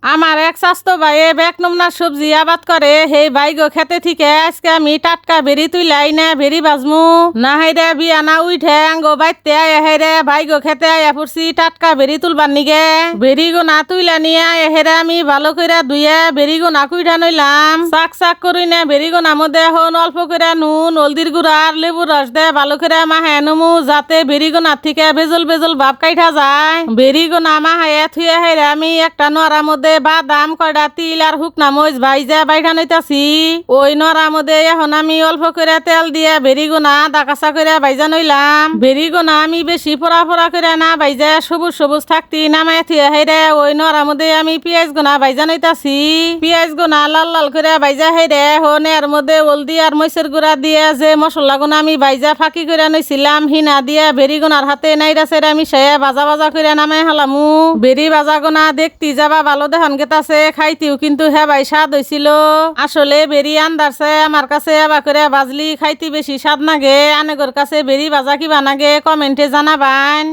আমার এক স্বাস্থ্য ভাই এক নমুনা সবজি আবাদ করে সেই বাইগো খেতে থেকে আজকে আমি টাটকা বেরি তুইলাই না বেরি বাজমু না হাইরে বিয়ানা উঠে আঙ্গো বাইতে আয় হেরে বাইগো খেতে আয়া পড়ছি টাটকা বেরি তুলবার নিগে বেরি গো না তুইলা নিয়ে হেরে আমি ভালো করে ধুয়ে বেরি গো না কুইটা নইলাম চাক চাক করি না বেরি গো নামো দে হন অল্প করে নুন হলদির গুঁড়া আর লেবুর রস দে ভালো করে মাহে নমু যাতে বেরি গো না থেকে বেজল বেজল ভাব কাইঠা যায় বেরি গো না মাহায় থুয়ে হেরে আমি একটা নড়ার মধ্যে বাদাম কয়টা তিল আর শুকনা মরিচ ভাইজা বাইঠা নইতাছি ওই নড়ার মধ্যে এখন আমি অল্প করে তেল দিয়ে বেরিগোনা দাকাসা করে ভাইজা নইলাম বেরিগোনা আমি বেশি ফোড়া ফোড়া করে না ভাইজা সবুজ সবুজ থাকতি নামায় থিয়ে হেরে ওই নড়ার মধ্যে আমি পেঁয়াজ গোনা ভাইজা নইতাছি পেঁয়াজ গোনা লাল লাল করে ভাইজা হেরে হন এর মধ্যে হলদি আর মরিচের গুঁড়া দিয়ে যে মশলা গোনা আমি ভাইজা ফাঁকি করে নইছিলাম হিনা দিয়ে বেরিগোনার হাতে নাইরা সেরে আমি সে ভাজা ভাজা করে নামায় হালামু বেরি ভাজা গোনা দেখতি যাবা ভালো দেহন গেতাছে খাইতিও কিন্তু হ্যাঁ ভাই স্বাদ হইছিল আসলে বেরি আন্দারছে আমার কাছে এবার করে ভাজলি খাইতে বেশি স্বাদ নাগে আনেগর কাছে বেরি ভাজা কিবা নাগে কমেন্টে জানাবান।